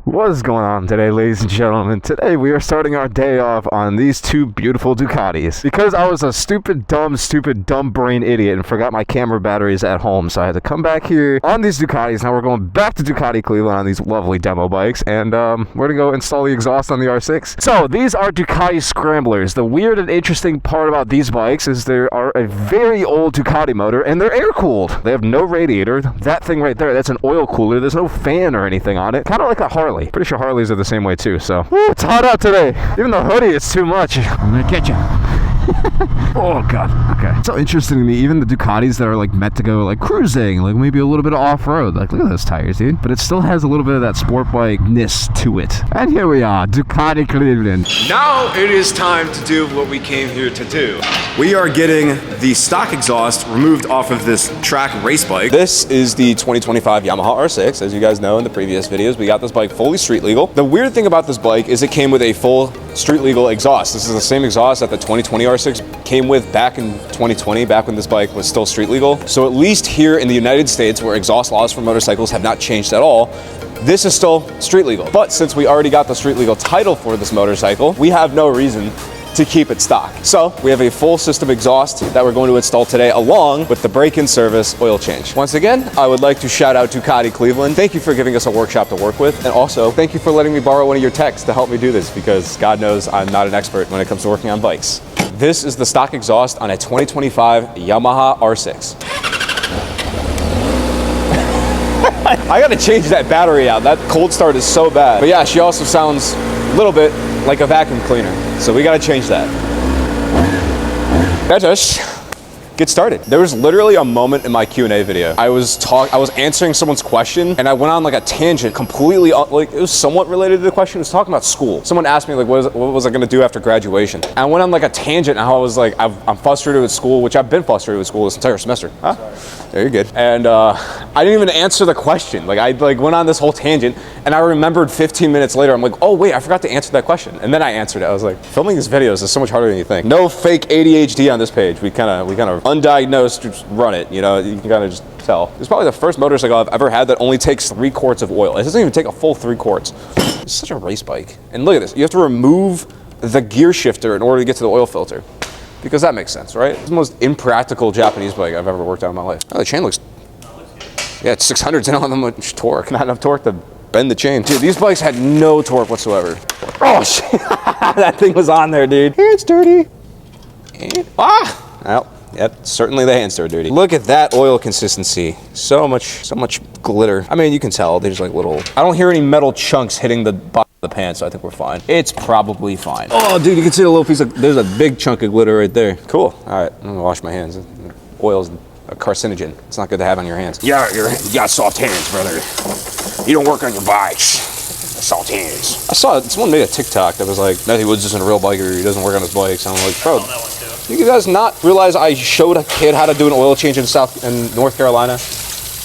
What is going on today, ladies and gentlemen? Today we are starting our day off on these two beautiful Ducatis. Because I was a stupid, dumb brain idiot and forgot my camera batteries at home, so I had to come back here on these Ducatis. Now we're going back to Ducati Cleveland on these lovely demo bikes, and we're gonna go install the exhaust on the R6. So these are Ducati Scramblers. The weird and interesting part about these bikes is they are a very old Ducati motor, and they're air-cooled. They have no radiator. That thing right there, that's an oil cooler. There's no fan or anything on it. Kind of like a Harley. Pretty sure Harleys are the same way too, so. Woo, it's hot out today. Even the hoodie is too much. I'm gonna catch you. Oh god. Okay. It's so interesting to me, even the Ducatis that are like meant to go like cruising, like maybe a little bit of off-road. Like look at those tires, dude. But it still has a little bit of that sport bike-ness to it. And here we are, Ducati Cleveland. Now it is time to do what we came here to do. We are getting the stock exhaust removed off of this track race bike. This is the 2025 Yamaha R6. As you guys know in the previous videos, we got this bike fully street legal. The weird thing about this bike is it came with a full street legal exhaust. This is the same exhaust that the 2020 R6 came with back in 2020, back when this bike was still street legal. So at least here in the United States, where exhaust laws for motorcycles have not changed at all, this is still street legal. But since we already got the street legal title for this motorcycle, we have no reason to keep it stock. So we have a full system exhaust that we're going to install today, along with the break-in service oil change. Once again, I would like to shout out Ducati Cleveland. Thank you for giving us a workshop to work with. And also thank you for letting me borrow one of your techs to help me do this, because God knows I'm not an expert when it comes to working on bikes. This is the stock exhaust on a 2025 Yamaha R6. I gotta change that battery out. That cold start is so bad. But yeah, she also sounds a little bit like a vacuum cleaner. So we gotta change that. Let us get started. There was literally a moment in my Q&A video. I was answering someone's question and I went on like a tangent completely, like it was somewhat related to the question. It was talking about school. Someone asked me like, what was I gonna do after graduation? And I went on like a tangent and how I was like, I'm frustrated with school, which I've been frustrated with school this entire semester. Huh? There, you're good. And I didn't even answer the question. Like I went on this whole tangent and I remembered 15 minutes later, I'm like, oh wait, I forgot to answer that question. And then I answered it. I was like, filming these videos is so much harder than you think. No fake ADHD on this page. We kind of undiagnosed, just run it, you know, you can kind of just tell. It's probably the first motorcycle I've ever had that only takes 3 quarts of oil. It doesn't even take a full 3 quarts. It's such a race bike. And look at this, you have to remove the gear shifter in order to get to the oil filter. Because that makes sense, right? It's the most impractical Japanese bike I've ever worked on in my life. Oh, the chain looks, yeah, it's 600s, they don't have that much torque. Not enough torque to bend the chain. Dude, these bikes had no torque whatsoever. Oh shit, that thing was on there, dude. It's dirty. And, well, yep, certainly the hands are dirty. Look at that oil consistency. So much glitter. I mean, you can tell there's like little, I don't hear any metal chunks hitting the bottom of the pan, so I think we're fine. It's probably fine. Oh, dude, you can see a little piece of, there's a big chunk of glitter right there. Cool. All right, I'm gonna wash my hands. Oil's a carcinogen. It's not good to have on your hands. Yeah, you got soft hands, brother. You don't work on your bikes. Soft hands. I saw someone made a TikTok that was like, Matthew Woods isn't a real biker. He doesn't work on his bikes. And I'm like, bro, you guys not realize I showed a kid how to do an oil change in North Carolina?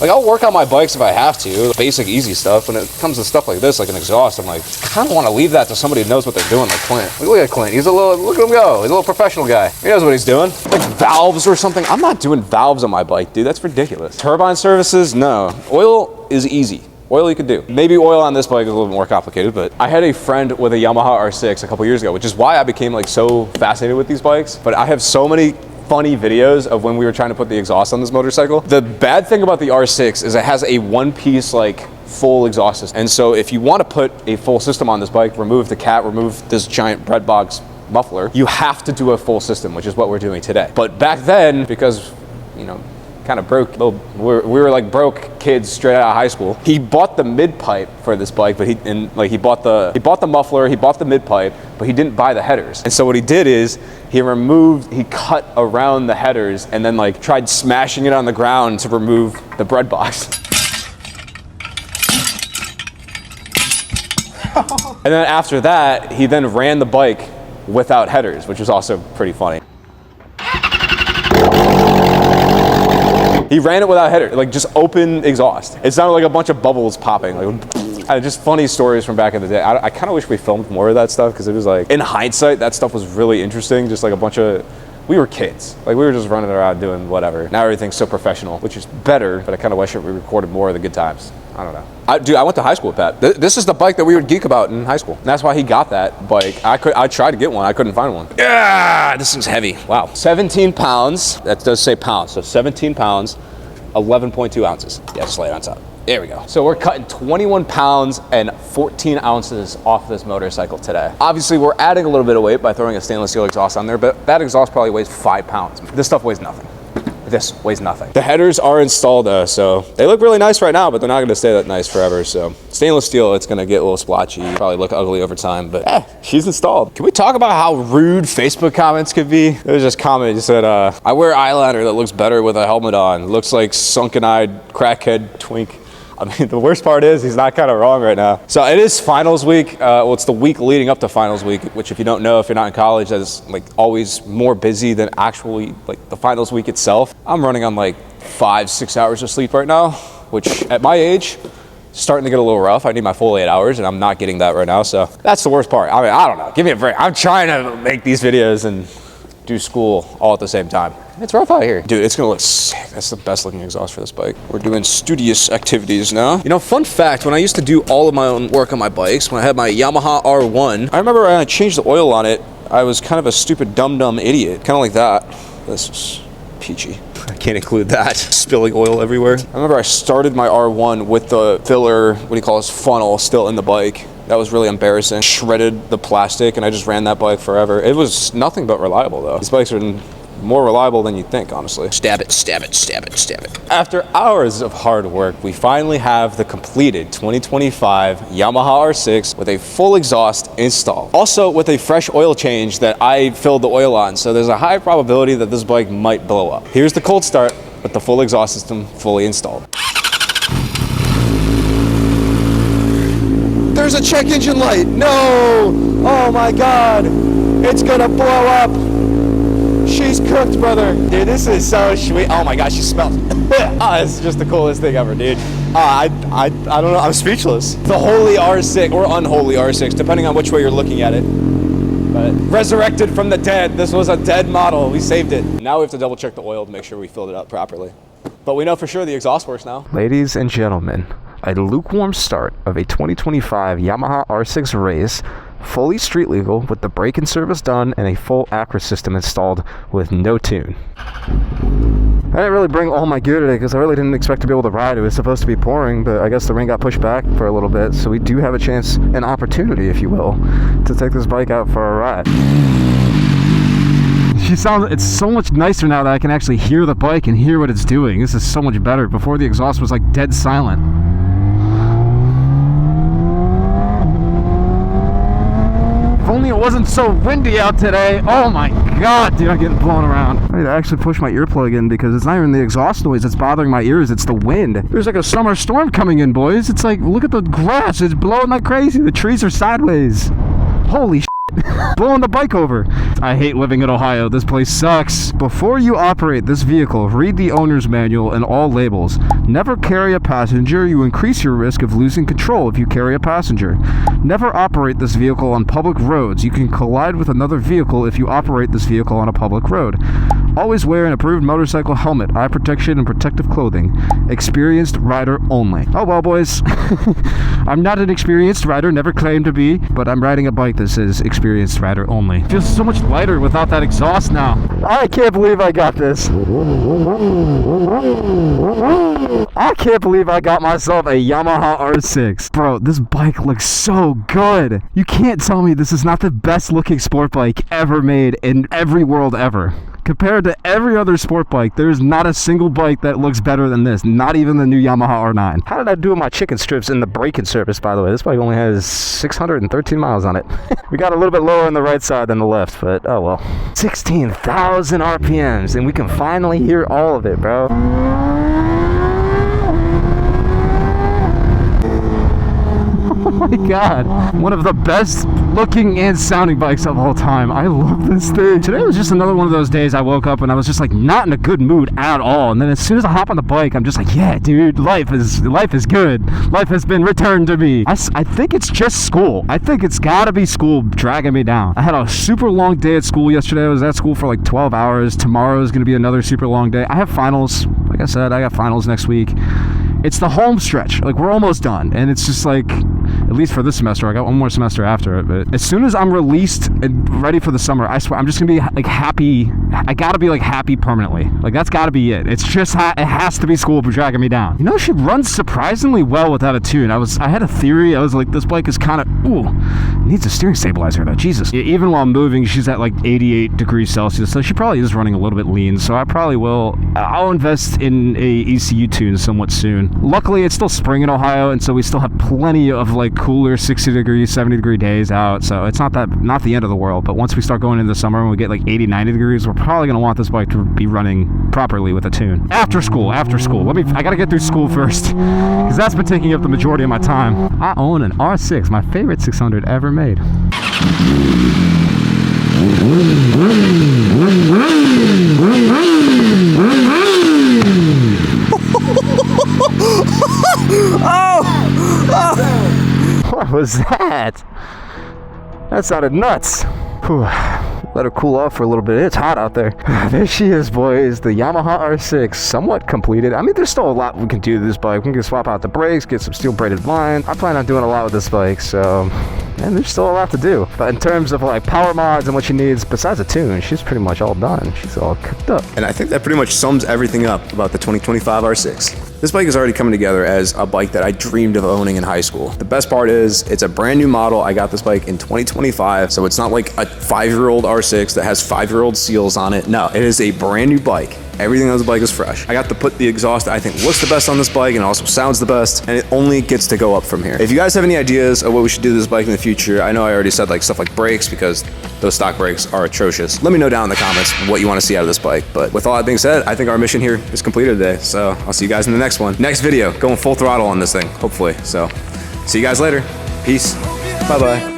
Like, I'll work on my bikes if I have to, basic, easy stuff. When it comes to stuff like this, like an exhaust, I'm like, I kind of want to leave that to somebody who knows what they're doing, like Clint. Look at Clint. He's a little, look at him go. He's a little professional guy. He knows what he's doing. Like valves or something. I'm not doing valves on my bike, dude. That's ridiculous. Turbine services? No. Oil is easy. Oil you could do. Maybe oil on this bike is a little bit more complicated, but I had a friend with a Yamaha R6 a couple years ago, which is why I became like so fascinated with these bikes. But I have so many funny videos of when we were trying to put the exhaust on this motorcycle. The bad thing about the R6 is it has a one-piece like full exhaust system. And so if you want to put a full system on this bike, remove the cat, remove this giant bread box muffler, you have to do a full system, which is what we're doing today. But back then, because, you know, kind of broke, we were like broke kids straight out of high school. He bought the mid pipe for this bike, but he bought the muffler, he bought the mid pipe, but he didn't buy the headers. And so what he did is he cut around the headers and then like tried smashing it on the ground to remove the bread box. And then after that, he then ran the bike without headers, which was also pretty funny. He ran it without header, like just open exhaust. It sounded like a bunch of bubbles popping. Like, just funny stories from back in the day. I kind of wish we filmed more of that stuff, because it was like, in hindsight, that stuff was really interesting. Just like a bunch of, we were kids. Like we were just running around doing whatever. Now everything's so professional, which is better, but I kind of wish we recorded more of the good times. I don't know. Dude, I went to high school with Pat. This is the bike that we would geek about in high school. And that's why he got that bike. I tried to get one. I couldn't find one. Yeah, this thing's heavy. Wow. 17 pounds. That does say pounds. So 17 pounds, 11.2 ounces. Yeah, just lay it on top. There we go. So we're cutting 21 pounds and 14 ounces off this motorcycle today. Obviously, we're adding a little bit of weight by throwing a stainless steel exhaust on there, but that exhaust probably weighs 5 pounds. This stuff weighs nothing. This weighs nothing. The headers are installed though, so they look really nice right now, but they're not gonna stay that nice forever. So stainless steel, it's gonna get a little splotchy, probably look ugly over time, but she's installed. Can we talk about how rude Facebook comments could be? There was this comment that said, I wear eyeliner that looks better with a helmet on. Looks like sunken-eyed crackhead twink. I mean, the worst part is he's not kind of wrong right now. So it is finals week. Well, it's the week leading up to finals week, which if you don't know, if you're not in college, that is like always more busy than actually like the finals week itself. I'm running on like 5-6 hours of sleep right now, which at my age, starting to get a little rough. I need my full 8 hours and I'm not getting that right now. So that's the worst part. I mean, I don't know, give me a break. I'm trying to make these videos and do school all at the same time. It's rough out here. Dude, it's gonna look sick. That's the best looking exhaust for this bike. We're doing studious activities now. You know, fun fact, when I used to do all of my own work on my bikes, when I had my Yamaha R1, I remember when I changed the oil on it, I was kind of a stupid dumb idiot. Kind of like that. This is peachy. I can't include that. Spilling oil everywhere. I remember I started my R1 with the filler, what do you call this, funnel still in the bike. That was really embarrassing. Shredded the plastic and I just ran that bike forever. It was nothing but reliable though. These bikes are more reliable than you'd think, honestly. Stab it, stab it, stab it, stab it. After hours of hard work, we finally have the completed 2025 Yamaha R6 with a full exhaust installed. Also with a fresh oil change that I filled the oil on, so there's a high probability that this bike might blow up. Here's the cold start with the full exhaust system fully installed. There's a check engine light. No! Oh my God! It's gonna blow up! She's cooked, brother. Dude, this is so sweet. Oh my gosh, she smells. Oh, this is just the coolest thing ever, dude. I don't know, I'm speechless. The holy R6, or unholy R6, depending on which way you're looking at it. But resurrected from the dead. This was a dead model. We saved it. Now we have to double check the oil to make sure we filled it up properly. But we know for sure the exhaust works now. Ladies and gentlemen, a lukewarm start of a 2025 Yamaha R6 race, fully street legal with the brake-in service done and a full Acra system installed with no tune. I didn't really bring all my gear today because I really didn't expect to be able to ride. It was supposed to be pouring, but I guess the rain got pushed back for a little bit, so we do have a chance, an opportunity, if you will, to take this bike out for a ride. It's so much nicer now that I can actually hear the bike and hear what it's doing. This is so much better. Before the exhaust was like dead silent. If only it wasn't so windy out today. Oh my God, dude, I'm getting blown around. I need to actually push my earplug in because it's not even the exhaust noise that's bothering my ears, it's the wind. There's like a summer storm coming in, boys. It's like, look at the grass, it's blowing like crazy. The trees are sideways. Holy shit. Blowing the bike over. I hate living in Ohio. This place sucks. Before you operate this vehicle, read the owner's manual and all labels. Never carry a passenger. You increase your risk of losing control if you carry a passenger. Never operate this vehicle on public roads. You can collide with another vehicle if you operate this vehicle on a public road. Always wear an approved motorcycle helmet, eye protection, and protective clothing. Experienced rider only. Oh well, boys. I'm not an experienced rider, never claimed to be, but I'm riding a bike that says experienced rider only. It feels so much lighter without that exhaust now. I can't believe I got this. I can't believe I got myself a Yamaha R6. Bro, this bike looks so good. You can't tell me this is not the best looking sport bike ever made in every world ever. Compared to every other sport bike, there's not a single bike that looks better than this. Not even the new Yamaha R9. How did I do with my chicken strips in the braking service, by the way? This bike only has 613 miles on it. We got a little bit lower on the right side than the left, but oh well. 16,000 RPMs, and we can finally hear all of it, bro. Oh my God. One of the best looking and sounding bikes of all time. I love this thing. Today was just another one of those days I woke up and I was just like not in a good mood at all. And then as soon as I hop on the bike, I'm just like, yeah, dude, life is good. Life has been returned to me. I think it's just school. I think it's gotta be school dragging me down. I had a super long day at school yesterday. I was at school for like 12 hours. Tomorrow is gonna be another super long day. I have finals. Like I said, I got finals next week. It's the home stretch. Like, we're almost done. And it's just like, at least for this semester, I got one more semester after it. But as soon as I'm released and ready for the summer, I swear, I'm just going to be like happy. I got to be like happy permanently. Like, that's got to be it. It's just, it has to be school dragging me down. You know, she runs surprisingly well without a tune. I had a theory. I was like, this bike is kind of, needs a steering stabilizer though. Jesus. Even while moving, she's at like 88 degrees Celsius. So she probably is running a little bit lean. So I'll invest in a ECU tune somewhat soon. Luckily, it's still spring in Ohio, and so we still have plenty of like cooler 60 degree, 70 degree days out. So it's not the end of the world. But once we start going into the summer and we get like 80, 90 degrees, we're probably going to want this bike to be running properly with a tune. After school. I got to get through school first, because that's been taking up the majority of my time. I own an R6, my favorite 600 ever made. What was that? That sounded nuts. Whew. Let her cool off for a little bit. It's hot out there. There she is, boys. The Yamaha R6, somewhat completed. I mean, there's still a lot we can do to this bike. We can swap out the brakes, get some steel braided lines. I plan on doing a lot with this bike, so... And there's still a lot to do. But in terms of like power mods and what she needs, besides a tune, she's pretty much all done. She's all cooked up. And I think that pretty much sums everything up about the 2025 R6. This bike is already coming together as a bike that I dreamed of owning in high school. The best part is it's a brand new model. I got this bike in 2025, so it's not like a 5-year-old R6 that has 5-year-old seals on it. No, it is a brand new bike. Everything on this bike is fresh. I got to put the exhaust that I think looks the best on this bike and also sounds the best, and it only gets to go up from here. If you guys have any ideas of what we should do to this bike in the future, I know I already said like stuff like brakes, because those stock brakes are atrocious. Let me know down in the comments what you want to see out of this bike. But with all that being said, I think our mission here is completed today. So I'll see you guys in the next one. Next video, going full throttle on this thing, hopefully. So see you guys later. Peace. Bye-bye.